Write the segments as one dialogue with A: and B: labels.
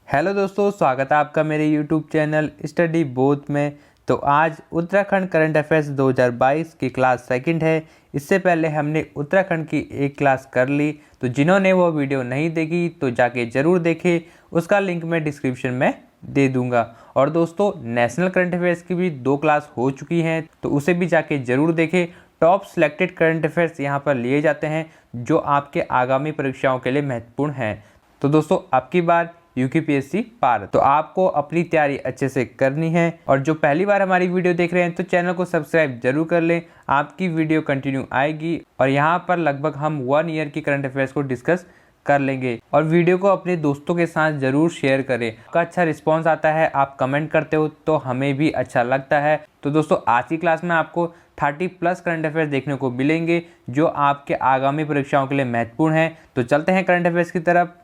A: Hello दोस्तों, स्वागत है आपका मेरे यूट्यूब चैनल स्टडी बोथ में। तो आज उत्तराखंड करंट अफेयर्स 2022 की क्लास सेकंड है। इससे पहले हमने उत्तराखंड की एक क्लास कर ली, तो जिन्होंने वो वीडियो नहीं देखी तो जाके ज़रूर देखें, उसका लिंक मैं डिस्क्रिप्शन में दे दूंगा। और दोस्तों, नेशनल करंट अफेयर्स की भी 2 क्लास हो चुकी हैं, तो उसे भी जाके ज़रूर देखें। टॉप सिलेक्टेड करंट अफेयर्स यहाँ पर लिए जाते हैं जो आपके आगामी परीक्षाओं के लिए महत्वपूर्ण हैं। तो दोस्तों, आपकी बार यूपीएससी पार, तो आपको अपनी तैयारी अच्छे से करनी है। और जो पहली बार हमारी वीडियो देख रहे हैं तो चैनल को सब्सक्राइब जरूर कर लें, आपकी वीडियो कंटिन्यू आएगी। और यहाँ पर लगभग हम 1 ईयर की करंट अफेयर्स को डिस्कस कर लेंगे। और वीडियो को अपने दोस्तों के साथ जरूर शेयर करें। आपका अच्छा रिस्पॉन्स आता है, आप कमेंट करते हो तो हमें भी अच्छा लगता है। तो दोस्तों, आज की क्लास में आपको 30+ करंट अफेयर्स देखने को मिलेंगे जो आपके आगामी परीक्षाओं के लिए महत्वपूर्ण है। तो चलते हैं करंट अफेयर्स की तरफ।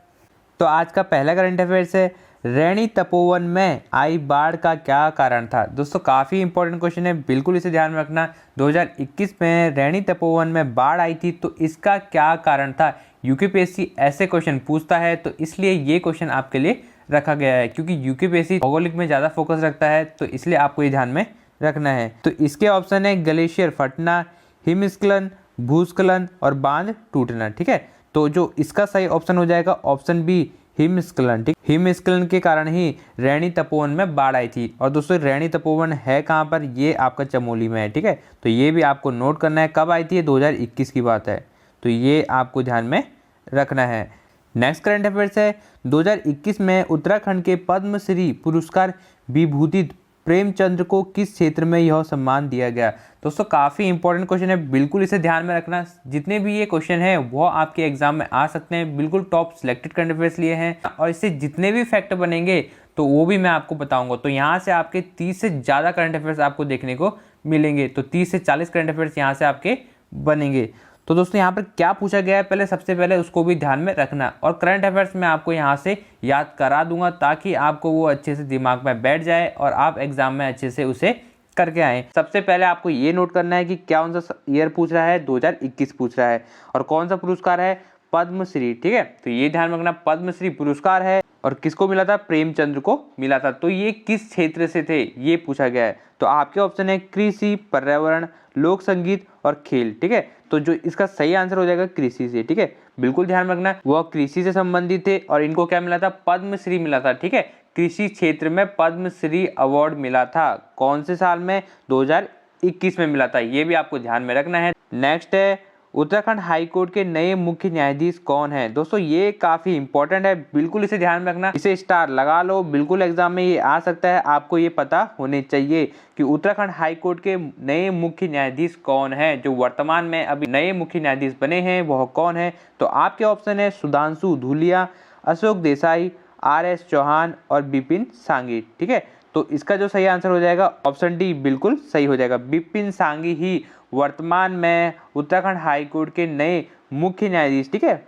A: तो आज का पहला करंट अफेयर्स है, रैनी तपोवन में आई बाढ़ का क्या कारण था। दोस्तों, काफ़ी इंपॉर्टेंट क्वेश्चन है, बिल्कुल इसे ध्यान में रखना। 2021 में रैनी तपोवन में बाढ़ आई थी, तो इसका क्या कारण था। यूपीएससी ऐसे क्वेश्चन पूछता है, तो इसलिए ये क्वेश्चन आपके लिए रखा गया है, क्योंकि यूपीएससी भौगोलिक में ज़्यादा फोकस रखता है, तो इसलिए आपको ये ध्यान में रखना है। तो इसके ऑप्शन है ग्लेशियर फटना, हिमस्खलन, भूस्खलन और बांध टूटना। ठीक है, तो जो इसका सही ऑप्शन हो जाएगा ऑप्शन बी, हिमस्खलन। ठीक, हिमस्खलन के कारण ही रैनी तपोवन में बाढ़ आई थी। और दोस्तों, रैनी तपोवन है कहाँ पर, ये आपका चमोली में है। ठीक है, तो ये भी आपको नोट करना है। कब आई थी, ये 2021 की बात है, तो ये आपको ध्यान में रखना है। नेक्स्ट करंट अफेयर्स है, 2021 में उत्तराखंड के पद्मश्री पुरस्कार विभूषित प्रेमचंद्र को किस क्षेत्र में यह सम्मान दिया गया। दोस्तों, काफ़ी इंपॉर्टेंट क्वेश्चन है, बिल्कुल इसे ध्यान में रखना। जितने भी ये क्वेश्चन है वो आपके एग्जाम में आ सकते हैं, बिल्कुल टॉप सिलेक्टेड करंट अफेयर्स लिए हैं। और इससे जितने भी फैक्ट बनेंगे तो वो भी मैं आपको बताऊंगा। तो यहाँ से आपके 30 से ज़्यादा करंट अफेयर्स आपको देखने को मिलेंगे। तो 30 से 40 करंट अफेयर्स यहाँ से आपके बनेंगे। तो दोस्तों, यहाँ पर क्या पूछा गया है, पहले सबसे पहले उसको भी ध्यान में रखना। और करंट अफेयर्स में आपको यहाँ से याद करा दूंगा, ताकि आपको वो अच्छे से दिमाग में बैठ जाए और आप एग्जाम में अच्छे से उसे करके आए। सबसे पहले आपको ये नोट करना है कि कौन सा ईयर पूछ रहा है, 2021 पूछ रहा है। और कौन सा पुरस्कार है, पद्मश्री। ठीक है, तो ये ध्यान रखना, पद्मश्री पुरस्कार है। और किसको मिला था, प्रेमचंद्र को मिला था। तो ये किस क्षेत्र से थे, ये पूछा गया है। तो आपके ऑप्शन है कृषि, पर्यावरण, लोक संगीत और खेल। ठीक है, तो जो इसका सही आंसर हो जाएगा कृषि से। ठीक है, बिल्कुल ध्यान रखना, वह कृषि से संबंधित थे। और इनको क्या मिला था, पद्मश्री मिला था। ठीक है, कृषि क्षेत्र में पद्मश्री अवार्ड मिला था। कौन से साल में, 2021 में मिला था, ये भी आपको ध्यान में रखना है। नेक्स्ट है, उत्तराखंड हाईकोर्ट के नए मुख्य न्यायाधीश कौन है। दोस्तों, ये काफी इंपॉर्टेंट है, बिल्कुल इसे ध्यान में रखना, इसे स्टार लगा लो, बिल्कुल एग्जाम में ये आ सकता है। आपको ये पता होने चाहिए कि उत्तराखंड हाईकोर्ट के नए मुख्य न्यायाधीश कौन है, जो वर्तमान में अभी नए मुख्य न्यायाधीश बने हैं वह कौन है। तो आपके ऑप्शन है सुधांशु धूलिया, अशोक देसाई, RS चौहान और बिपिन सांघी। ठीक है, तो इसका जो सही आंसर हो जाएगा ऑप्शन डी, बिल्कुल सही हो जाएगा। बिपिन सांघी ही वर्तमान में उत्तराखंड हाईकोर्ट के नए मुख्य न्यायाधीश। ठीक है,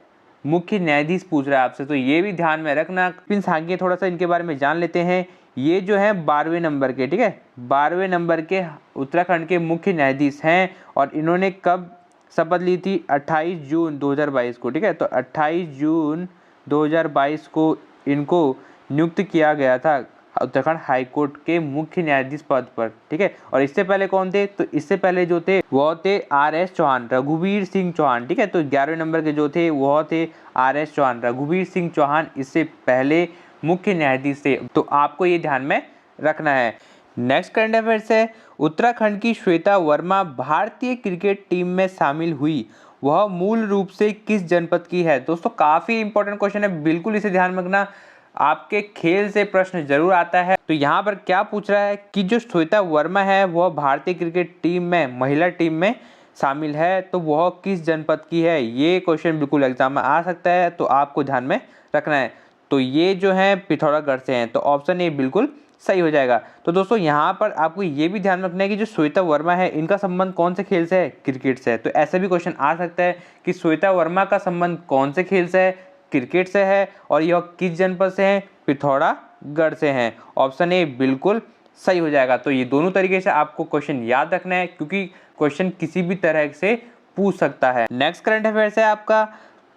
A: मुख्य न्यायाधीश पूछ रहा है आपसे, तो ये भी ध्यान में रखना। बिपिन सांघी, थोड़ा सा इनके बारे में जान लेते हैं। ये जो है 12वें नंबर के, ठीक है, 12वें नंबर के उत्तराखंड के मुख्य न्यायाधीश हैं। और इन्होंने कब शपथ ली थी, 28 जून 2022 को। ठीक है, तो 28 जून 2022 को इनको नियुक्त किया गया था उत्तराखंड हाईकोर्ट के मुख्य न्यायाधीश पद पर। ठीक है, और इससे पहले कौन थे, तो इससे पहले जो थे वो थे RS चौहान, रघुवीर सिंह चौहान। ठीक है, तो 11वें नंबर के जो थे वो थे RS चौहान, रघुवीर सिंह चौहान इससे पहले मुख्य न्यायाधीश थे। तो आपको ये ध्यान में रखना है। नेक्स्ट करंट अफेयर्स है, उत्तराखंड की श्वेता वर्मा भारतीय क्रिकेट टीम में शामिल हुई, वह मूल रूप से किस जनपद की है। दोस्तों, काफी इंपॉर्टेंट क्वेश्चन है, बिल्कुल इसे ध्यान में रखना, आपके खेल से प्रश्न जरूर आता है। तो यहाँ पर क्या पूछ रहा है कि जो श्वेता वर्मा है वह भारतीय क्रिकेट टीम में, महिला टीम में शामिल है, तो वह किस जनपद की है। ये क्वेश्चन बिल्कुल एग्जाम में आ सकता है, तो आपको ध्यान में रखना है। तो ये जो है पिथौरागढ़ से हैं, तो ऑप्शन ए बिल्कुल सही हो जाएगा। तो दोस्तों, यहाँ पर आपको ये भी ध्यान रखना है कि जो श्वेता वर्मा है इनका संबंध कौन से खेल से है, क्रिकेट से है। तो ऐसा भी क्वेश्चन आ सकता है कि श्वेता वर्मा का संबंध कौन से खेल से है, क्रिकेट से है, और यह किस जनपद से है, पिथौरागढ़ से हैं। ऑप्शन ए बिल्कुल सही हो जाएगा। तो ये दोनों तरीके से आपको क्वेश्चन याद रखना है, क्योंकि क्वेश्चन किसी भी तरह से पूछ सकता है। नेक्स्ट करंट अफेयर्स है आपका,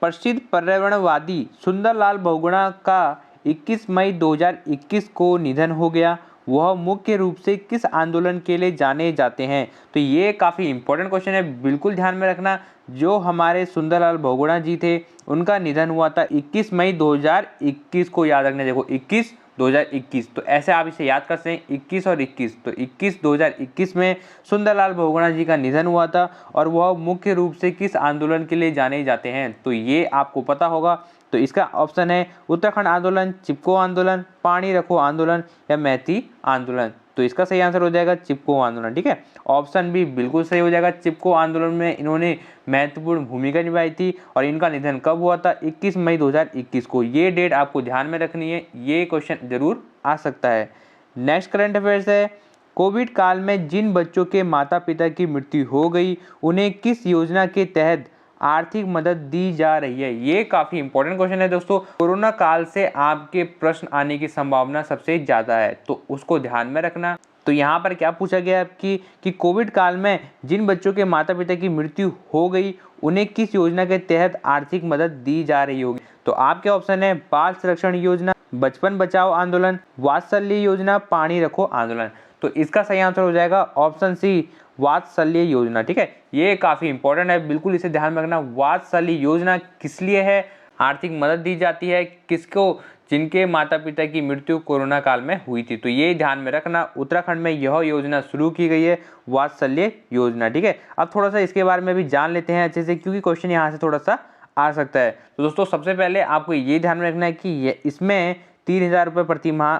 A: प्रसिद्ध पर्यावरणवादी सुंदरलाल बहुगुणा का 21 मई 2021 को निधन हो गया, वह मुख्य रूप से किस आंदोलन के लिए जाने जाते हैं? तो ये काफ़ी इंपॉर्टेंट क्वेश्चन है, बिल्कुल ध्यान में रखना। जो हमारे सुंदरलाल बहुगुणा जी थे, उनका निधन हुआ था 21 मई 2021 को, याद रखना। देखो 21 2021, तो ऐसे आप इसे याद कर सकते हैं 21 और 21। तो 21 2021 में सुंदरलाल बहुगुणा जी का निधन हुआ था और वह मुख्य रूप से किस आंदोलन के लिए जाने जाते हैं? तो ये आपको पता होगा। तो इसका ऑप्शन है उत्तराखंड आंदोलन, चिपको आंदोलन, पानी रखो आंदोलन या मैती आंदोलन। तो इसका सही आंसर हो जाएगा चिपको आंदोलन। ठीक है, ऑप्शन बी बिल्कुल सही हो जाएगा। चिपको आंदोलन में इन्होंने महत्वपूर्ण भूमिका निभाई थी और इनका निधन कब हुआ था? 21 मई 2021 को। ये डेट आपको ध्यान में रखनी है, ये क्वेश्चन जरूर आ सकता है। नेक्स्ट करंट अफेयर्स है, कोविड काल में जिन बच्चों के माता पिता की मृत्यु हो गई, उन्हें किस योजना के तहत आर्थिक मदद दी जा रही है? ये काफी इंपॉर्टेंट क्वेश्चन है दोस्तों। कोरोना काल से आपके प्रश्न आने की संभावना सबसे ज्यादा है, तो उसको ध्यान में रखना। तो यहाँ पर क्या पूछा गया आपकी कि कोविड काल में जिन बच्चों के माता पिता की मृत्यु हो गई, उन्हें किस योजना के तहत आर्थिक मदद दी जा रही होगी? तो आपके ऑप्शन है बाल संरक्षण योजना, बचपन बचाओ आंदोलन, वात्सल्य योजना, पानी रखो आंदोलन। तो इसका सही आंसर हो जाएगा ऑप्शन सी, वात्सल्य योजना। ठीक है, ये काफी इंपॉर्टेंट है, बिल्कुल इसे ध्यान में रखना। वात्सल्य योजना किस लिए है? आर्थिक मदद दी जाती है किसको? जिनके माता पिता की मृत्यु कोरोना काल में हुई थी। तो ये ध्यान में रखना, उत्तराखंड में यह योजना शुरू की गई है, वात्सल्य योजना। ठीक है, अब थोड़ा सा इसके बारे में भी जान लेते हैं अच्छे से, क्योंकि क्वेश्चन यहाँ से थोड़ा सा आ सकता है। तो दोस्तों सबसे पहले आपको ये ध्यान में रखना है कि इसमें 3,000 रुपये प्रति माह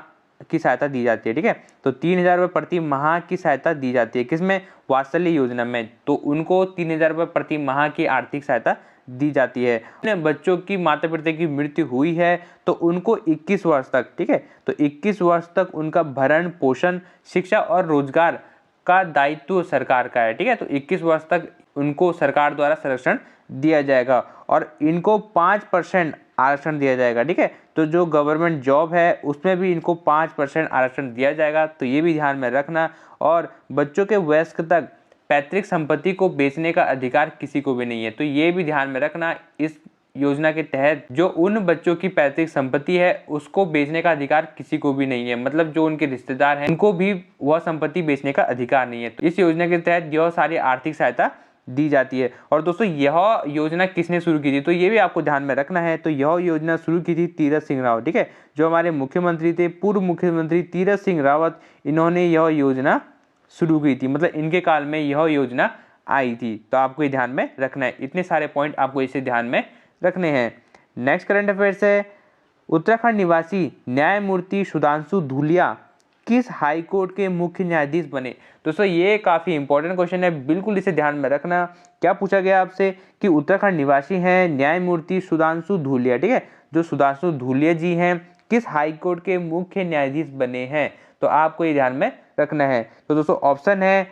A: की सहायता दी जाती है। ठीक है, तो 3,000 रुपये प्रति माह की सहायता दी जाती है किसमें? वात्सल्य योजना में। तो उनको 3,000 रुपये प्रति माह की आर्थिक सहायता दी जाती है। बच्चों की माता पिता की मृत्यु हुई है तो उनको 21 वर्ष तक, ठीक है, तो 21 वर्ष तक उनका भरण पोषण, शिक्षा और रोजगार का दायित्व सरकार का है। ठीक है, तो 21 वर्ष तक उनको सरकार द्वारा संरक्षण दिया जाएगा और इनको 5% आरक्षण दिया जाएगा। ठीक है, तो जो गवर्नमेंट जॉब है उसमें भी इनको 5% आरक्षण दिया जाएगा। तो ये भी ध्यान में रखना। और बच्चों के वयस्क तक पैतृक संपत्ति को बेचने का अधिकार किसी को भी नहीं है। तो ये भी ध्यान में रखना, इस योजना के तहत जो उन बच्चों की पैतृक संपत्ति है उसको बेचने का अधिकार किसी को भी नहीं है। मतलब जो उनके रिश्तेदार हैं उनको भी वह संपत्ति बेचने का अधिकार नहीं है। तो इस योजना के तहत यह सारी आर्थिक सहायता दी जाती है। और दोस्तों यह योजना किसने शुरू की थी? तो ये भी आपको ध्यान में रखना है। तो यह योजना शुरू की थी तीरथ सिंह रावत। ठीक है, जो हमारे मुख्यमंत्री थे, पूर्व मुख्यमंत्री तीरथ सिंह रावत, इन्होंने यह योजना शुरू की थी। मतलब इनके काल में यह योजना आई थी। तो आपको ये ध्यान में रखना है, इतने सारे पॉइंट आपको इसे ध्यान में रखने हैं। नेक्स्ट करंट अफेयर्स है, उत्तराखंड निवासी न्यायमूर्ति सुधांशु धूलिया किस हाई कोर्ट के मुख्य न्यायाधीश बने? दोस्तों ये काफी इंपॉर्टेंट क्वेश्चन है, बिल्कुल इसे ध्यान में रखना। क्या पूछा गया आपसे कि उत्तराखंड निवासी हैं न्यायमूर्ति सुधांशु धूलिया, ठीक है, जो सुधांशु धूलिया जी हैं किस हाई कोर्ट के मुख्य न्यायाधीश बने हैं? तो आपको ये ध्यान में रखना है। तो दोस्तों ऑप्शन है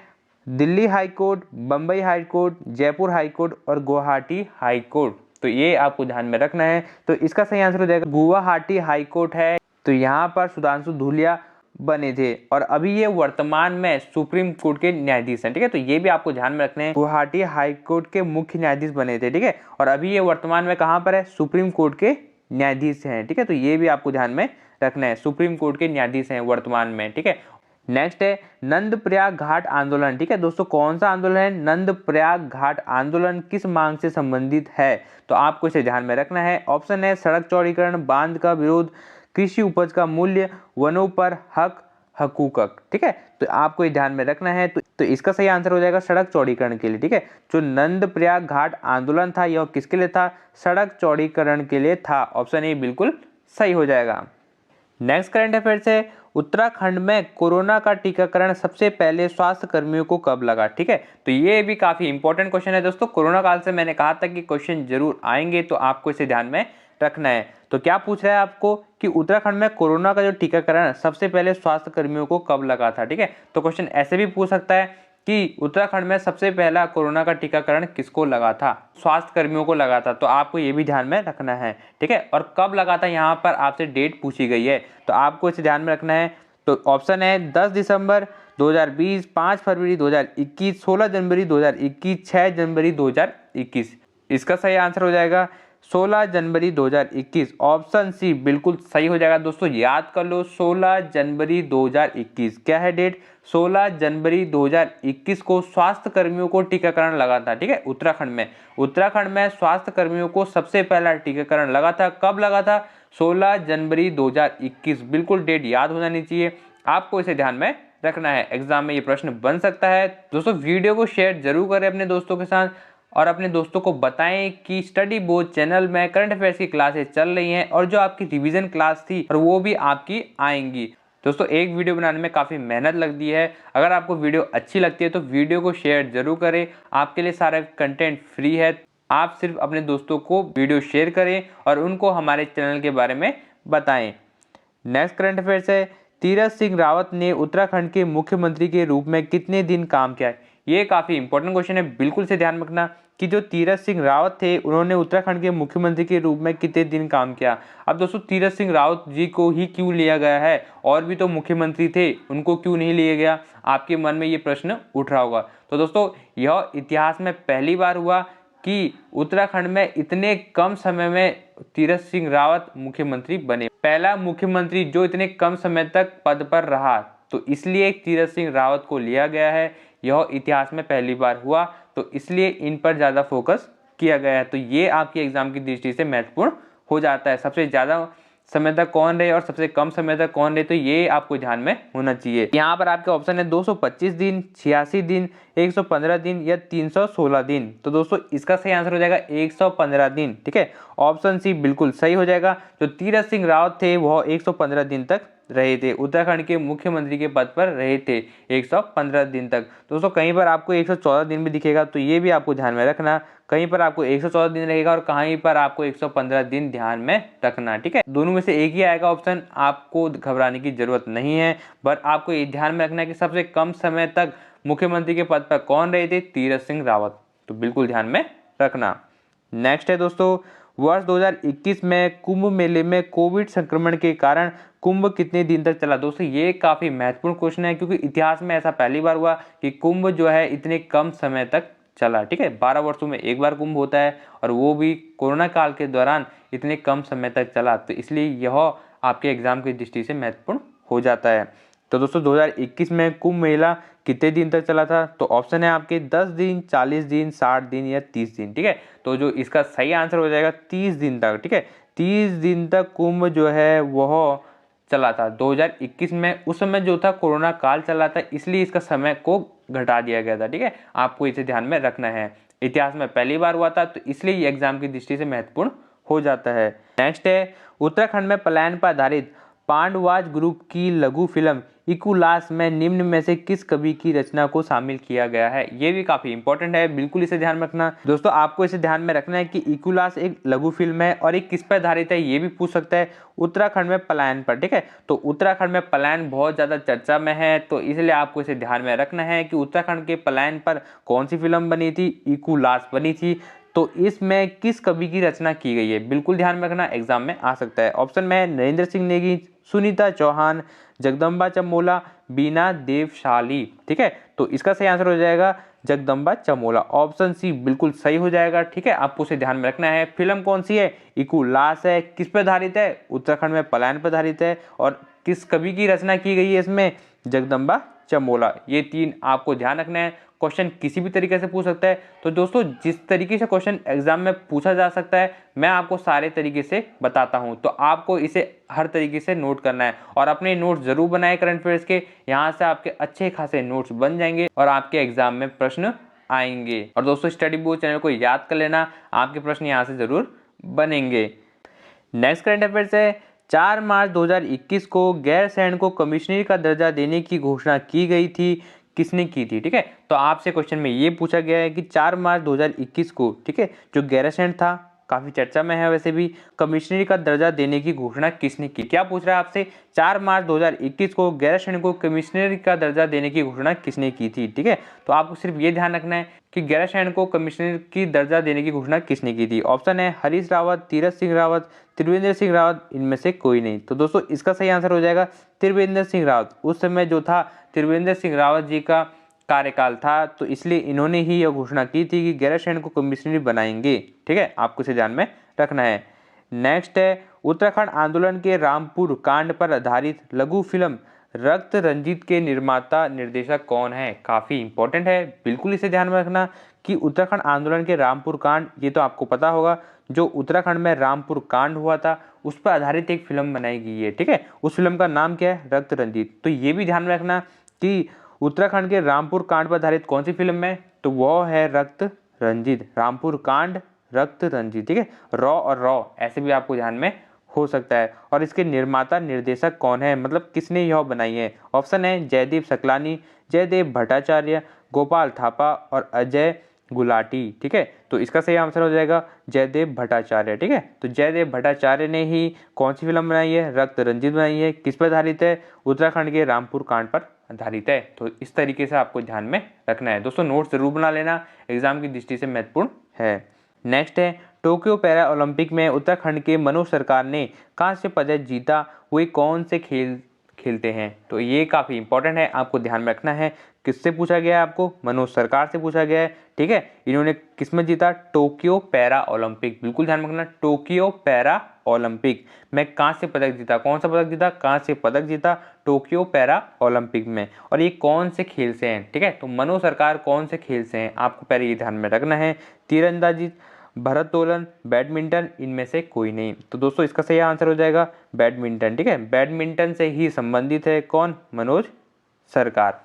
A: Delhi high court, Bombay high court, Jaipur high court और गुवाहाटी हाई कोर्ट। तो ये आपको ध्यान में रखना है। तो इसका सही आंसर हो जाएगा गुवाहाटी हाई कोर्ट है। तो यहाँ पर सुधांशु धूलिया बने थे और अभी ये वर्तमान में सुप्रीम कोर्ट के न्यायाधीश हैं। ठीक है, तो ये भी आपको ध्यान में रखने हैं, गुवाहाटी हाई कोर्ट के मुख्य न्यायाधीश बने थे। ठीक है, और अभी ये वर्तमान में कहाँ पर है? सुप्रीम कोर्ट के न्यायाधीश हैं। ठीक है, तो ये भी आपको ध्यान में रखना है, सुप्रीम कोर्ट के न्यायाधीश हैं वर्तमान में। ठीक है, नेक्स्ट है नंद प्रयाग घाट आंदोलन। ठीक है दोस्तों, कौन सा आंदोलन है? नंद प्रयाग घाट आंदोलन किस मांग से संबंधित है? तो आपको इसे ध्यान में रखना है। ऑप्शन है सड़क चौड़ीकरण, बांध का विरोध, कृषि उपज का मूल्य, वनों पर हक हकूक। ठीक है, तो आपको ये ध्यान में रखना है। तो इसका सही आंसर हो जाएगा सड़क चौड़ीकरण के लिए। ठीक है, जो नंद प्रयाग घाट आंदोलन था यह किसके लिए था? सड़क चौड़ीकरण के लिए था। ऑप्शन ए बिल्कुल सही हो जाएगा। नेक्स्ट करंट अफेयर्स है, उत्तराखंड में कोरोना का टीकाकरण सबसे पहले स्वास्थ्य कर्मियों को कब लगा? ठीक है, तो ये भी काफी इंपॉर्टेंट क्वेश्चन है दोस्तों। कोरोना काल से मैंने कहा था कि क्वेश्चन जरूर आएंगे, तो आपको इसे ध्यान में रखना है। तो क्या पूछ रहा है आपको कि उत्तराखंड में कोरोना का जो टीकाकरण सबसे पहले स्वास्थ्य कर्मियों को कब लगा था? ठीक है, तो क्वेश्चन ऐसे भी पूछ सकता है कि उत्तराखंड में सबसे पहला कोरोना का टीकाकरण किसको लगा था? स्वास्थ्य कर्मियों को लगा था। तो आपको ये भी ध्यान में रखना है। ठीक है, और कब लगा था यहाँ पर आपसे डेट पूछी गई है, तो आपको इसे ध्यान में रखना है। तो ऑप्शन है 10 दिसंबर 2020, 5 फरवरी 2021, 16 जनवरी 2021, 6 जनवरी 2021। इसका सही आंसर हो जाएगा 16 जनवरी 2021। ऑप्शन सी बिल्कुल सही हो जाएगा दोस्तों, याद कर लो 16 जनवरी 2021 क्या है डेट। 16 जनवरी 2021 को स्वास्थ्य कर्मियों को टीकाकरण लगा था, ठीक है। उत्तराखंड में स्वास्थ्य कर्मियों को सबसे पहला टीकाकरण लगा था। कब लगा था? 16 जनवरी 2021। बिल्कुल डेट याद हो जानी चाहिए, आपको इसे ध्यान में रखना है, एग्जाम में ये प्रश्न बन सकता है। दोस्तों वीडियो को शेयर जरूर करें अपने दोस्तों के साथ और अपने दोस्तों को बताएं कि स्टडी बोर्ड चैनल में करंट अफेयर्स की क्लासेस चल रही हैं और जो आपकी रिवीजन क्लास थी और वो भी आपकी आएंगी। दोस्तों एक वीडियो बनाने में काफ़ी मेहनत लगती है, अगर आपको वीडियो अच्छी लगती है तो वीडियो को शेयर जरूर करें। आपके लिए सारा कंटेंट फ्री है, आप सिर्फ अपने दोस्तों को वीडियो शेयर करें और उनको हमारे चैनल के बारे में बताएं। नेक्स्ट करंट अफेयर्स है, तीरथ सिंह रावत ने उत्तराखंड के मुख्यमंत्री के रूप में कितने दिन काम किया है? ये काफ़ी इंपॉर्टेंट क्वेश्चन है, बिल्कुल से ध्यान रखना कि जो तीरथ सिंह रावत थे उन्होंने उत्तराखंड के मुख्यमंत्री के रूप में कितने दिन काम किया। अब दोस्तों तीरथ सिंह रावत जी को ही क्यों लिया गया है, और भी तो मुख्यमंत्री थे, उनको क्यों नहीं लिया गया? आपके मन में ये प्रश्न उठ रहा होगा। तो दोस्तों यह इतिहास में पहली बार हुआ कि उत्तराखंड में इतने कम समय में तीरथ सिंह रावत मुख्यमंत्री बने, पहला मुख्यमंत्री जो इतने कम समय तक पद पर रहा, तो इसलिए तीरथ सिंह रावत को लिया गया है। यह इतिहास में पहली बार हुआ, तो इसलिए इन पर ज़्यादा फोकस किया गया है। तो ये आपके एग्जाम की दृष्टि से महत्वपूर्ण हो जाता है, सबसे ज़्यादा समय तक कौन रहे और सबसे कम समय तक कौन रहे, तो ये आपको ध्यान में होना चाहिए। यहाँ पर आपके ऑप्शन है 225 दिन, 86 दिन, 115 दिन या 316 दिन। तो दोस्तों इसका सही आंसर हो जाएगा 115 दिन, ठीक है। ऑप्शन सी बिल्कुल सही हो जाएगा। जो तीरथ सिंह रावत थे वह 115 दिन तक रहे थे, उत्तराखंड के मुख्यमंत्री के पद पर रहे थे 115 दिन तक। दोस्तों कहीं पर आपको 114 दिन भी दिखेगा, तो ये भी आपको ध्यान में रखना, कहीं पर आपको 114 दिन रहेगा और कहीं पर आपको 115 दिन ध्यान में रखना, ठीक है। दोनों में से एक ही आएगा ऑप्शन, आपको घबराने की जरूरत नहीं है, बट आपको ये ध्यान में रखना है कि सबसे कम समय तक मुख्यमंत्री के पद पर कौन रहे थे? तीरथ सिंह रावत, तो बिल्कुल ध्यान में रखना। नेक्स्ट है दोस्तों, वर्ष 2021 में कुंभ मेले में कोविड संक्रमण के कारण कुंभ कितने दिन तक चला? दोस्तों ये काफी महत्वपूर्ण क्वेश्चन है, क्योंकि इतिहास में ऐसा पहली बार हुआ कि कुंभ जो है इतने कम समय तक चला, ठीक है। 12 वर्षों में एक बार कुंभ होता है और वो भी कोरोना काल के दौरान इतने कम समय तक चला, तो इसलिए यह आपके एग्जाम की दृष्टि से महत्वपूर्ण हो जाता है। तो दोस्तों 2021 में कुंभ मेला कितने दिन तक चला था? तो ऑप्शन है आपके 10 दिन, 40 दिन, 60 दिन या 30 दिन, ठीक है। तो जो इसका सही आंसर हो जाएगा 30 दिन तक, ठीक है। 30 दिन तक कुंभ जो है वह चला था 2021 में। उस समय जो था कोरोना काल चला था, इसलिए इसका समय को घटा दिया गया था, ठीक है। आपको इसे ध्यान में रखना है, इतिहास में पहली बार हुआ था, तो इसलिए ये एग्जाम की दृष्टि से महत्वपूर्ण हो जाता है। नेक्स्ट है, उत्तराखंड में पलायन पर आधारित पांडवाज ग्रुप की लघु फिल्म इकुलास में निम्न में से किस कवि की रचना को शामिल किया गया है? ये भी काफी इंपॉर्टेंट है, बिल्कुल इसे ध्यान में रखना। दोस्तों आपको इसे ध्यान में रखना है कि इकुलास एक लघु फिल्म है और एक किस पर आधारित है, ये भी पूछ सकता है, उत्तराखंड में पलायन पर, ठीक है। तो उत्तराखंड में पलायन बहुत ज्यादा चर्चा में है, तो इसलिए आपको इसे ध्यान में रखना है कि उत्तराखंड के पलायन पर कौन सी फिल्म बनी थी? इकुलास बनी थी। तो इसमें किस कवि की रचना की गई है, बिल्कुल ध्यान में रखना, एग्जाम में आ सकता है। ऑप्शन में नरेंद्र सिंह नेगी, सुनीता चौहान, जगदम्बा चमोला, बीना देवशाली, ठीक है। तो इसका सही आंसर हो जाएगा जगदम्बा चमोला, ऑप्शन सी बिल्कुल सही हो जाएगा, ठीक है। आपको उसे ध्यान में रखना है। फिल्म कौन सी है? इकुलास है। किस पर आधारित है? उत्तराखंड में पलायन पर आधारित है। और किस कवि की रचना की गई है इसमें? जगदम्बा चमोला। ये 3 आपको ध्यान रखना है। क्वेश्चन किसी भी तरीके से पूछ सकता है, तो दोस्तों जिस तरीके से क्वेश्चन एग्जाम में पूछा जा सकता है मैं आपको सारे तरीके से बताता हूं, तो आपको इसे हर तरीके से नोट करना है और अपने नोट्स जरूर बनाए करंट अफेयर्स के, यहाँ से आपके अच्छे खासे नोट्स बन जाएंगे और आपके एग्जाम में प्रश्न आएंगे। और दोस्तों स्टडी बोर्ड चैनल को याद कर लेना, आपके प्रश्न यहाँ से जरूर बनेंगे। नेक्स्ट करंट अफेयर्स है, 4 मार्च 2021 को गैरसैंण को कमिश्नरी का दर्जा देने की घोषणा की गई थी, किसने की थी, ठीक है। तो आपसे क्वेश्चन में ये पूछा गया है कि 4 मार्च 2021 को, ठीक है, जो गैरसैंण था काफी चर्चा में है वैसे भी, कमिश्नरी का दर्जा देने की घोषणा किसने की? क्या पूछ रहा है आपसे? 4 मार्च 2021 को गैरसैंण को कमिश्नरी का दर्जा देने की घोषणा किसने की थी, ठीक है। तो आपको सिर्फ ये ध्यान रखना है कि गैरसैंण को कमिश्नर की दर्जा देने की घोषणा किसने की थी। ऑप्शन है हरीश रावत, तीरथ सिंह रावत, त्रिवेंद्र सिंह रावत, इनमें से कोई नहीं। तो दोस्तों इसका सही आंसर हो जाएगा त्रिवेंद्र सिंह रावत। उस समय जो था त्रिवेंद्र सिंह रावत जी का कार्यकाल था, तो इसलिए इन्होंने ही यह घोषणा की थी कि गैरसैंण को कमिश्नरी बनाएंगे, ठीक है। आपको इसे ध्यान में रखना है। नेक्स्ट है उत्तराखंड आंदोलन के रामपुर कांड पर आधारित लघु फिल्म रक्त रंजित के निर्माता निर्देशक कौन है। काफ़ी इंपॉर्टेंट है, बिल्कुल इसे ध्यान में रखना कि उत्तराखंड आंदोलन के रामपुर कांड, ये तो आपको पता होगा, जो उत्तराखंड में रामपुर कांड हुआ था उस पर आधारित एक फिल्म बनाई गई है। ठीक है, उस फिल्म का नाम क्या है, रक्त रंजित। तो ये भी ध्यान में रखना कि उत्तराखंड के रामपुर कांड पर आधारित कौन सी फिल्म है, तो वो है रक्त रंजित। रामपुर कांड, रक्त रंजित। ठीक है, रॉ और रॉ ऐसे भी आपको ध्यान में हो सकता है। और इसके निर्माता निर्देशक कौन है, मतलब किसने यह बनाई है। ऑप्शन है जयदीप सकलानी, जयदेव भट्टाचार्य, गोपाल थापा और अजय गुलाटी। ठीक है, तो इसका सही आंसर हो जाएगा जयदेव भट्टाचार्य। ठीक है, तो जयदेव भट्टाचार्य ने ही कौन सी फिल्म बनाई है, रक्त रंजित बनाई है। किस पर आधारित है, उत्तराखंड के रामपुर कांड पर आधारित है। तो इस तरीके से आपको ध्यान में रखना है। दोस्तों नोट्स जरूर बना लेना, एग्जाम की दृष्टि से महत्वपूर्ण है। नेक्स्ट है टोक्यो पैरा ओलंपिक में उत्तराखंड के मनोज सरकार ने कांस्य पदक जीता, वे कौन से खेल खेलते हैं। तो ये काफ़ी इंपॉर्टेंट है, आपको ध्यान में रखना है। किससे पूछा गया है, आपको मनोज सरकार से पूछा गया है। ठीक है, इन्होंने किसमें जीता, टोक्यो पैरा ओलंपिक। बिल्कुल ध्यान में रखना, टोक्यो पैरा ओलंपिक में कांस्य पदक जीता। कौन सा पदक जीता, कांस्य पदक जीता टोक्यो पैरा ओलंपिक में। और ये कौन से खेल से हैं। ठीक है, तो मनोज सरकार कौन से खेल से हैं, आपको पहले ये ध्यान में रखना है। तीरंदाजी, भारोत्तोलन, बैडमिंटन, इनमें से कोई नहीं। तो दोस्तों इसका सही आंसर हो जाएगा बैडमिंटन। ठीक है, बैडमिंटन से ही संबंधित है कौन, मनोज सरकार।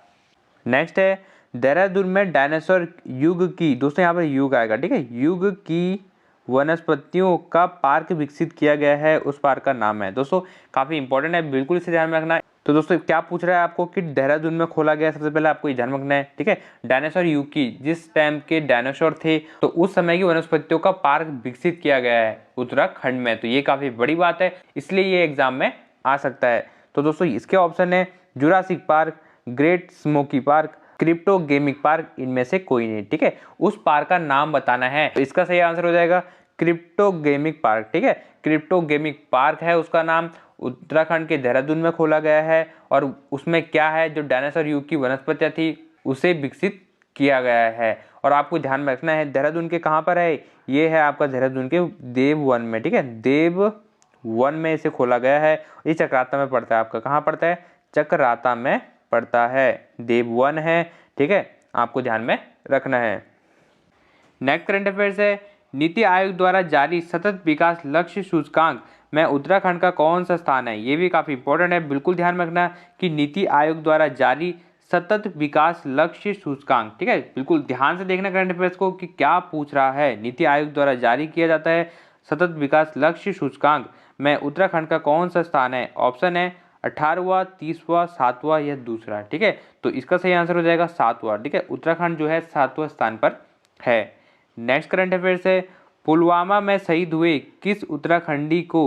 A: नेक्स्ट है देहरादून में डायनासोर युग की, दोस्तों यहाँ पर युग आएगा। ठीक है, युग की वनस्पतियों का पार्क विकसित किया गया है, उस पार्क का नाम है। दोस्तों काफी इंपॉर्टेंट है, बिल्कुल इसे ध्यान में रखना है। तो दोस्तों क्या पूछ रहा है आपको कि देहरादून में खोला गया, सबसे पहले आपको ये ध्यान रखना है। ठीक है, डायनासोर युग की, जिस टाइम के डायनासोर थे तो उस समय की वनस्पतियों का पार्क विकसित किया गया है उत्तराखंड में। तो ये काफी बड़ी बात है, इसलिए ये एग्जाम में आ सकता है। तो दोस्तों इसके ऑप्शन है Jurassic park, great smoky park, cryptogamic park, इनमें से कोई नहीं। ठीक है, उस पार्क का नाम बताना है। तो इसका सही आंसर हो जाएगा क्रिप्टोगेमिक पार्क। ठीक है, क्रिप्टोगेमिक पार्क है उसका नाम, उत्तराखंड के देहरादून में खोला गया है। और उसमें क्या है, जो डायनासोर युग की वनस्पतियां थी उसे विकसित किया गया है। और आपको ध्यान में रखना है देहरादून के कहाँ पर है, ये है आपका देहरादून के देव वन में। ठीक है, देव वन में इसे खोला गया है। ये चक्राता में पड़ता है, आपका कहाँ पड़ता है, चक्राता में पड़ता है, देव वन है। ठीक है, आपको ध्यान में रखना है। नेक्स्ट करंट अफेयर्स है नीति आयोग द्वारा जारी सतत विकास लक्ष्य सूचकांक में उत्तराखंड का कौन सा स्थान है। ये भी काफी इंपॉर्टेंट है, बिल्कुल ध्यान में रखना कि नीति आयोग द्वारा जारी सतत विकास लक्ष्य सूचकांक। ठीक है, बिल्कुल ध्यान से देखना करंट अफेयर्स को कि क्या पूछ रहा है। नीति आयोग द्वारा जारी किया जाता है सतत विकास लक्ष्य सूचकांक में उत्तराखंड का कौन सा स्थान है। ऑप्शन है 18वां, 30वां, 7वां या दूसरा। ठीक है, तो इसका सही आंसर हो जाएगा 7वां। ठीक है, उत्तराखंड जो है 7वां स्थान पर है। नेक्स्ट करंट अफेयर्स है पुलवामा में शहीद हुए किस उत्तराखंडी को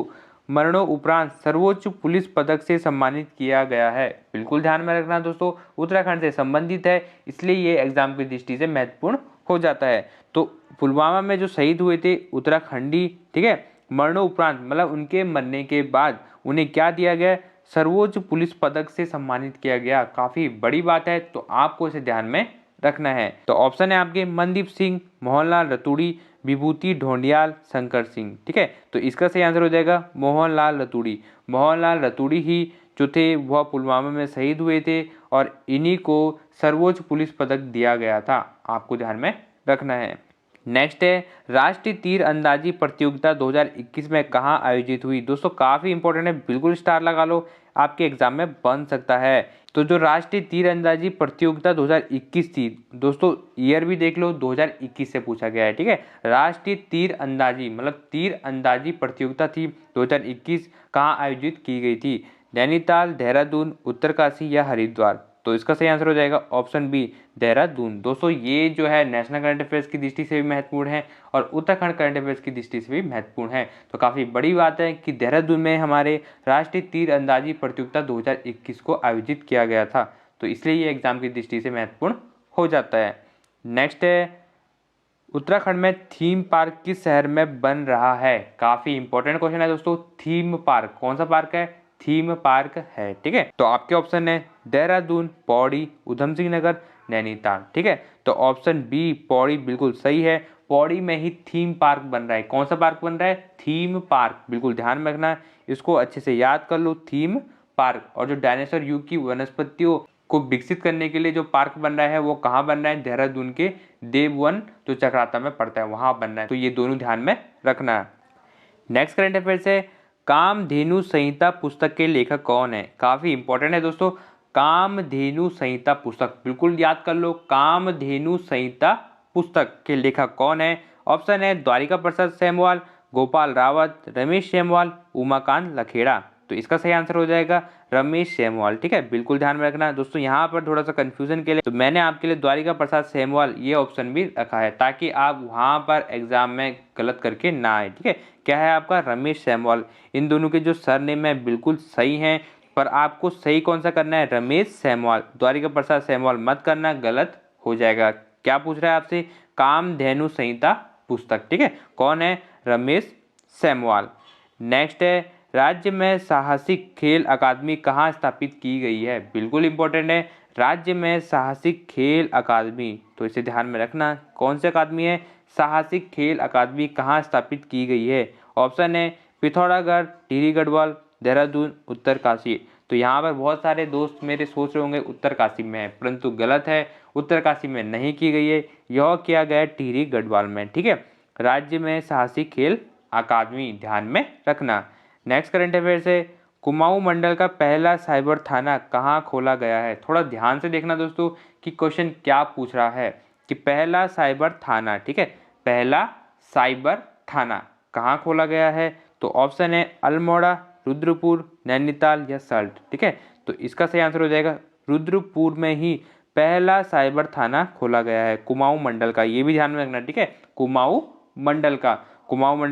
A: मरणोपरांत सर्वोच्च पुलिस पदक से सम्मानित किया गया है। बिल्कुल ध्यान में रखना दोस्तों, उत्तराखंड से संबंधित है, इसलिए ये एग्जाम की दृष्टि से महत्वपूर्ण हो जाता है। तो पुलवामा में जो शहीद हुए थे उत्तराखंडी, ठीक है, मरणोपरांत मतलब उनके मरने के बाद उन्हें क्या दिया गया, सर्वोच्च पुलिस पदक से सम्मानित किया गया। काफी बड़ी बात है, तो आपको इसे ध्यान में रखना है। तो ऑप्शन है आपके मनदीप सिंह, मोहनलाल रतूड़ी, विभूति ढोंडियाल, शंकर सिंह। ठीक है, तो इसका सही आंसर हो जाएगा मोहनलाल रतूड़ी। मोहनलाल रतूड़ी ही जो थे वह पुलवामा में शहीद हुए थे और इन्हीं को सर्वोच्च पुलिस पदक दिया गया था, आपको ध्यान में रखना है। नेक्स्ट है राष्ट्रीय तीर अंदाजी प्रतियोगिता 2021 में कहाँ आयोजित हुई। दोस्तों काफी इंपॉर्टेंट है, बिल्कुल स्टार लगा लो, आपके एग्जाम में बन सकता है। तो जो राष्ट्रीय तीर अंदाजी प्रतियोगिता 2021 थी, दोस्तों ईयर भी देख लो, 2021 से पूछा गया है। ठीक है, राष्ट्रीय तीर अंदाजी मतलब तीर अंदाजी प्रतियोगिता थी 2021, कहाँ आयोजित की गई थी, नैनीताल, देहरादून, उत्तरकाशी या हरिद्वार। तो इसका सही आंसर हो जाएगा ऑप्शन बी, देहरादून। दोस्तों ये जो है नेशनल करंट अफेयर्स की दृष्टि से भी महत्वपूर्ण है और उत्तराखंड करंट अफेयर्स की दृष्टि से भी महत्वपूर्ण है। तो काफ़ी बड़ी बात है कि देहरादून में हमारे राष्ट्रीय तीर अंदाजी प्रतियोगिता 2021 को आयोजित किया गया था, तो इसलिए ये एग्जाम की दृष्टि से महत्वपूर्ण हो जाता है। नेक्स्ट है उत्तराखंड में थीम पार्क किस शहर में बन रहा है। काफ़ी इंपॉर्टेंट क्वेश्चन है दोस्तों, थीम पार्क कौन सा पार्क है, थीम पार्क है। ठीक है, तो आपके ऑप्शन है देहरादून, पौड़ी, उधम सिंह नगर, नैनीताल। ठीक है, तो ऑप्शन बी पौड़ी बिल्कुल सही है। पौड़ी में ही थीम पार्क बन रहा है। कौन सा पार्क बन रहा है? Theme park. बिल्कुल ध्यान में रखना, इसको अच्छे से याद कर लो, थीम पार्क। और जो डायनासोर युग की वनस्पतियों को विकसित करने के लिए जो पार्क बन रहा है वो कहाँ बन रहा है? देहरादून के देववन जो चक्राता में पड़ता है वहां बन रहा है। तो ये दोनों ध्यान में रखना। नेक्स्ट करंट अफेयर्स है, कामधेनु संहिता पुस्तक के लेखक कौन है? काफी इंपॉर्टेंट है दोस्तों, कामधेनु संहिता पुस्तक, बिल्कुल याद कर लो, कामधेनु संहिता पुस्तक के लेखक कौन है? ऑप्शन है द्वारिका प्रसाद सेमवाल, गोपाल रावत, रमेश सेमवाल, उमाकांत लखेड़ा। तो इसका सही आंसर हो जाएगा रमेश सेमवाल। ठीक है, बिल्कुल ध्यान में रखना दोस्तों। यहाँ पर थोड़ा सा कंफ्यूजन के लिए तो मैंने आपके लिए द्वारिका प्रसाद सेमवाल ये ऑप्शन भी रखा है, ताकि आप वहां पर एग्जाम में गलत करके ना आए। ठीक है, क्या है आपका? रमेश सेमवाल। इन दोनों के जो सरनेम है बिल्कुल सही हैं, पर आपको सही कौन सा करना है? रमेश सेमवाल। द्वारिका प्रसाद सेमवाल मत करना, गलत हो जाएगा। क्या पूछ रहा है आपसे? कामधेनु संहिता पुस्तक। ठीक है, कौन है? रमेश सेमवाल। नेक्स्ट है, राज्य में साहसिक खेल अकादमी कहाँ स्थापित की गई है? बिल्कुल इंपॉर्टेंट है, राज्य में साहसिक खेल अकादमी। तो इसे ध्यान में रखना, कौन सी अकादमी है? साहसिक खेल अकादमी कहाँ स्थापित की गई है? ऑप्शन है पिथौरागढ़, टिहरी गढ़वाल, देहरादून, उत्तरकाशी। तो यहाँ पर बहुत सारे दोस्त मेरे सोच रहे होंगे उत्तरकाशी में है, परंतु गलत है, उत्तरकाशी में नहीं की गई है, यह किया गया है टिहरी गढ़वाल में। ठीक है, राज्य में साहसिक खेल अकादमी ध्यान में रखना। नेक्स्ट करंट अफेयर्स है, कुमाऊं मंडल का पहला साइबर थाना कहाँ खोला गया है? थोड़ा ध्यान से देखना दोस्तों कि क्वेश्चन क्या पूछ रहा है कि पहला साइबर थाना, ठीक है, पहला साइबर थाना कहाँ खोला गया है? तो ऑप्शन है अल्मोड़ा, रुद्रपुर, नैनीताल या सल्ट। ठीक है, तो इसका सही आंसर हो जाएगा रुद्रपुर में ही पहला साइबर थाना खोला गया है कुमाऊं मंडल का। ये भी ध्यान में रखना। ठीक है, कुमाऊं मंडल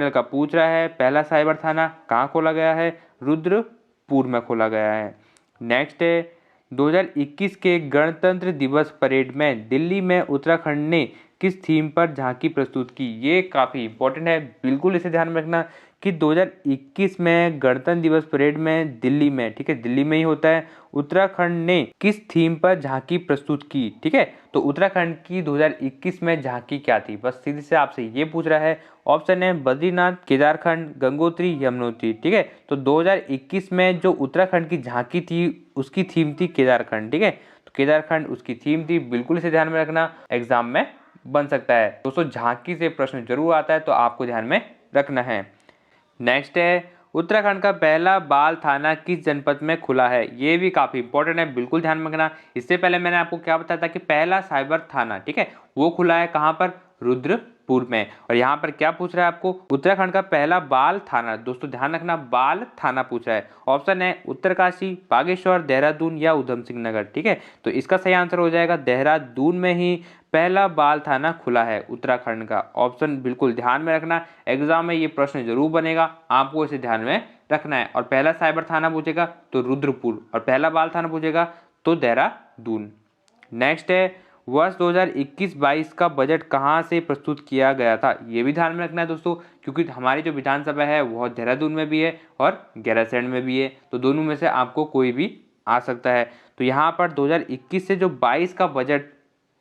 A: का पूछ रहा है पहला साइबर थाना कहाँ खोला गया है? रुद्रपुर में खोला गया है। नेक्स्ट है, 2021 के गणतंत्र दिवस परेड में दिल्ली में उत्तराखंड ने किस थीम पर झांकी प्रस्तुत की? ये काफ़ी इंपॉर्टेंट है, बिल्कुल इसे ध्यान में रखना कि 2021 में गणतंत्र दिवस परेड में दिल्ली में, ठीक है, दिल्ली में ही होता है, उत्तराखंड ने किस थीम पर झांकी प्रस्तुत की? ठीक है, तो उत्तराखंड की 2021 में झांकी क्या थी? बस सीधे से आपसे ये पूछ रहा है। ऑप्शन है बद्रीनाथ, केदारखंड, गंगोत्री, यमुनोत्री। ठीक है, तो 2021 में जो उत्तराखंड की झांकी थी उसकी थीम थी केदारखंड। ठीक है, तो केदारखंड उसकी थीम थी, बिल्कुल इसे ध्यान में रखना, एग्जाम में बन सकता है दोस्तों, झांकी से प्रश्न जरूर आता है, तो आपको ध्यान में रखना है। नेक्स्ट है, उत्तराखंड का पहला बाल थाना किस जनपद में खुला है? ये भी काफी इंपॉर्टेंट है, बिल्कुल ध्यान में रखना। इससे पहले मैंने आपको क्या बताया था कि पहला साइबर थाना, ठीक है, वो खुला है कहाँ पर? रुद्रपुर में। और यहाँ पर क्या पूछ रहा है आपको? उत्तराखंड का पहला बाल थाना। दोस्तों ध्यान रखना, बाल थाना पूछ रहा है। ऑप्शन है उत्तरकाशी, बागेश्वर, देहरादून या उधम सिंह नगर। ठीक है, तो इसका सही आंसर हो जाएगा देहरादून में ही पहला बाल थाना खुला है उत्तराखंड का। ऑप्शन बिल्कुल ध्यान में रखना, एग्जाम में ये प्रश्न जरूर बनेगा, आपको इसे ध्यान में रखना है। और पहला साइबर थाना पूछेगा तो रुद्रपुर, और पहला बाल थाना पूछेगा तो देहरादून। नेक्स्ट है, वर्ष 2021-22 का बजट कहाँ से प्रस्तुत किया गया था? ये भी ध्यान में रखना है दोस्तों, क्योंकि हमारी जो विधानसभा है वह देहरादून में भी है और गैरासैंण में भी है, तो दोनों में से आपको कोई भी आ सकता है। तो यहाँ पर 2021 से जो 22 का बजट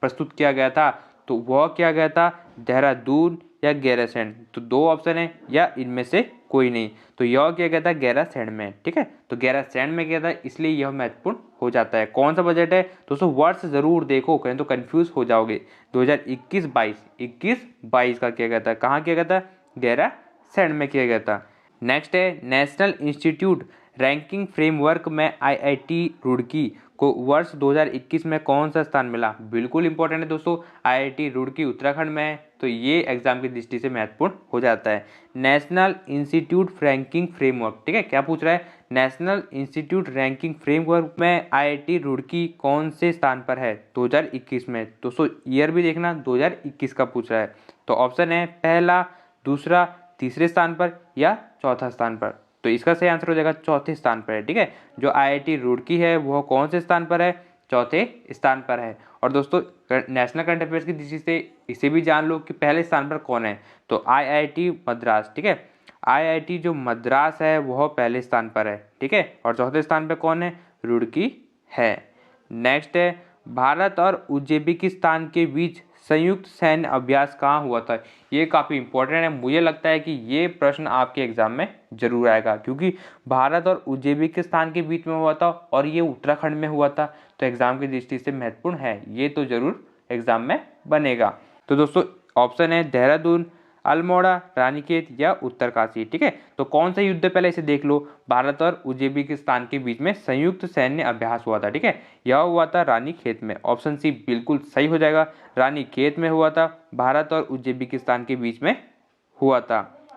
A: प्रस्तुत किया गया था तो वह किया गया था देहरादून या गैरासैंण। तो दो ऑप्शन है, या इनमें से कोई नहीं, तो यह किया गया था गैरासैंण में। ठीक है, तो गैरासैंण में किया था, इसलिए यह महत्वपूर्ण हो जाता है। कौन सा बजट है दोस्तों? वर्ष जरूर देखो, कहीं तो कंफ्यूज हो जाओगे। 2021-22 का किया गया था, कहाँ किया गया था? गैरासैंण में किया गया था। नेक्स्ट है, नेशनल इंस्टीट्यूट रैंकिंग फ्रेमवर्क में आईआईटी रुड़की को वर्ष 2021 में कौन सा स्थान मिला? बिल्कुल इंपॉर्टेंट है दोस्तों, आईआईटी रुड़की उत्तराखंड में है, तो ये एग्जाम की दृष्टि से महत्वपूर्ण हो जाता है। नेशनल इंस्टीट्यूट रैंकिंग फ्रेमवर्क, ठीक है, क्या पूछ रहा है? नेशनल इंस्टीट्यूट रैंकिंग फ्रेमवर्क में आईआईटी रुड़की कौन से स्थान पर है 2021 में? दोस्तों ईयर भी देखना, 2021 का पूछ रहा है। तो ऑप्शन है पहला, दूसरा, तीसरे स्थान पर या चौथा स्थान पर। तो इसका सही आंसर हो जाएगा चौथे स्थान पर है। ठीक है, जो आईआईटी रुड़की है वह कौन से स्थान पर है? चौथे स्थान पर है। और दोस्तों नेशनल करंट अफेयर्स की दृष्टि से इसे भी जान लो कि पहले स्थान पर कौन है, तो आईआईटी मद्रास। ठीक है, आईआईटी जो मद्रास है वह पहले स्थान पर है। ठीक है, और चौथे स्थान पर कौन है? रुड़की है। नेक्स्ट है, भारत और उज्बेकिस्तान के बीच संयुक्त सैन्य अभ्यास कहाँ हुआ था। ये काफ़ी इंपॉर्टेंट है, मुझे लगता है कि ये प्रश्न आपके एग्जाम में जरूर आएगा, क्योंकि भारत और उज्बेकिस्तान के बीच में हुआ था और ये उत्तराखंड में हुआ था, तो एग्जाम की दृष्टि से महत्वपूर्ण है, ये तो जरूर एग्जाम में बनेगा। तो दोस्तों ऑप्शन है देहरादून, अल्मोड़ा, रानीखेत या उत्तरकाशी। ठीक है, तो कौन सा युद्ध, पहले इसे देख लो। भारत और उज्बेकिस्तान के बीच में संयुक्त सैन्य अभ्यास हुआ था। ठीक है, यह हुआ था रानीखेत में। ऑप्शन सी बिल्कुल सही हो जाएगा, रानीखेत में हुआ था, भारत और उज्बेकिस्तान के बीच में हुआ था।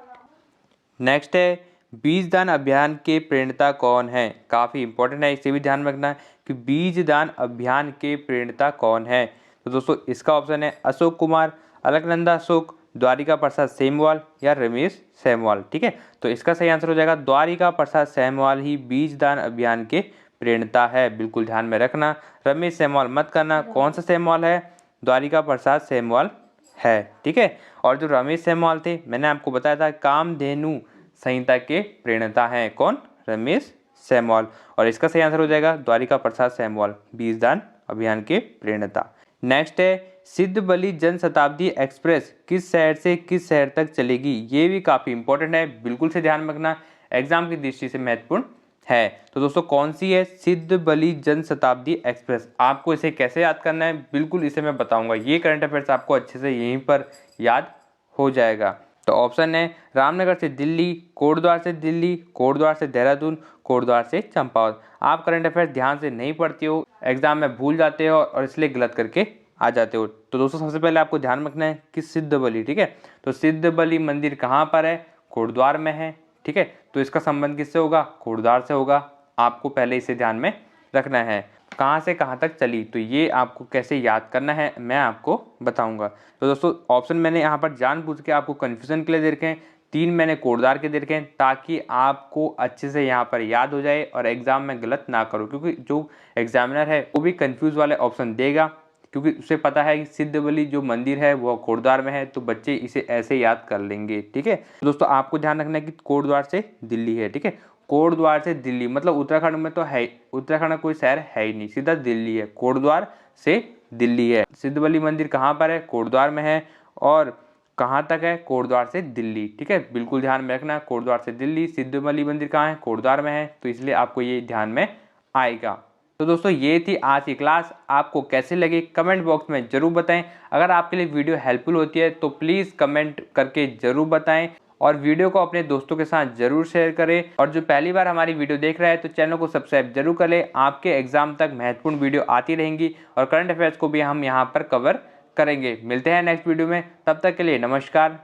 A: नेक्स्ट है बीजदान अभियान के प्रणेता कौन है। काफ़ी इंपॉर्टेंट है, इसे भी ध्यान में रखना कि बीजदान अभियान के प्रणेता कौन है। तो दोस्तों इसका ऑप्शन है अशोक कुमार, अलकनंदा अशोक, द्वारिका प्रसाद सेमवाल या रमेश सेमवाल। ठीक है, तो इसका सही आंसर हो जाएगा द्वारिका प्रसाद सेमवाल ही बीजदान अभियान के प्रणेता है। बिल्कुल ध्यान में रखना, रमेश सेमवाल मत करना। कौन सा सेमवाल है, द्वारिका प्रसाद सेमवाल है। ठीक है, और जो रमेश सेमवाल थे, मैंने आपको बताया था कामधेनु संहिता के प्रणेता हैं। कौन, रमेश सेमवाल। और इसका सही आंसर हो जाएगा द्वारिका प्रसाद सेमवाल, बीजदान अभियान के प्रणेता। नेक्स्ट है सिद्धबली जन शताब्दी एक्सप्रेस किस शहर से किस शहर तक चलेगी। ये भी काफ़ी इंपॉर्टेंट है, बिल्कुल से ध्यान रखना, एग्जाम की दृष्टि से महत्वपूर्ण है। तो दोस्तों कौन सी है सिद्धबली जन शताब्दी एक्सप्रेस, आपको इसे कैसे याद करना है, बिल्कुल इसे मैं बताऊंगा। ये करंट अफेयर्स आपको अच्छे से यहीं पर याद हो जाएगा। तो ऑप्शन है रामनगर से दिल्ली, कोटद्वार से दिल्ली, कोटद्वार से देहरादून, कोटद्वार से चंपावत। आप करंट अफेयर्स ध्यान से नहीं पढ़ते हो, एग्जाम में भूल जाते हो और इसलिए गलत करके आ जाते हो। तो दोस्तों सबसे पहले आपको ध्यान रखना है कि सिद्धबली, ठीक है, तो सिद्धबली मंदिर कहाँ पर है, कोटद्वार में है। ठीक है, तो इसका संबंध किससे होगा, कोटद्वार से होगा। आपको पहले इसे ध्यान में रखना है। कहाँ से कहाँ तक चली, तो ये आपको कैसे याद करना है मैं आपको बताऊंगा। तो दोस्तों ऑप्शन मैंने यहाँ पर जानबूझ के आपको कन्फ्यूजन के लिए दे रखे हैं, 3 मैंने कोटद्वार के दे रखे हैं, ताकि आपको अच्छे से यहाँ पर याद हो जाए और एग्जाम में गलत ना करो, क्योंकि जो एग्जामिनर है वो भी कन्फ्यूज वाले ऑप्शन देगा, क्योंकि उसे पता है कि सिद्धबली जो मंदिर है वो कोटद्वार में है, तो बच्चे इसे ऐसे याद कर लेंगे। ठीक है, तो दोस्तों आपको ध्यान रखना है कि कोटद्वार से दिल्ली है। ठीक है, कोटद्वार से दिल्ली मतलब उत्तराखंड में तो है, उत्तराखंड में कोई शहर है ही नहीं, सीधा दिल्ली है, कोटद्वार से दिल्ली है। सिद्धबली मंदिर कहाँ पर है, कोटद्वार में है, और कहाँ तक है, कोटद्वार से दिल्ली। ठीक है, बिल्कुल ध्यान में रखना, कोटद्वार से दिल्ली, सिद्धबली मंदिर कहाँ है, कोटद्वार में है, तो इसलिए आपको ये ध्यान में आएगा। तो दोस्तों ये थी आज की क्लास, आपको कैसे लगी कमेंट बॉक्स में जरूर बताएं। अगर आपके लिए वीडियो हेल्पफुल होती है तो प्लीज़ कमेंट करके जरूर बताएं, और वीडियो को अपने दोस्तों के साथ जरूर शेयर करें। और जो पहली बार हमारी वीडियो देख रहा है तो चैनल को सब्सक्राइब जरूर कर लें, आपके एग्जाम तक महत्वपूर्ण वीडियो आती रहेंगी और करंट अफेयर्स को भी हम यहाँ पर कवर करेंगे। मिलते हैं नेक्स्ट वीडियो में, तब तक के लिए नमस्कार,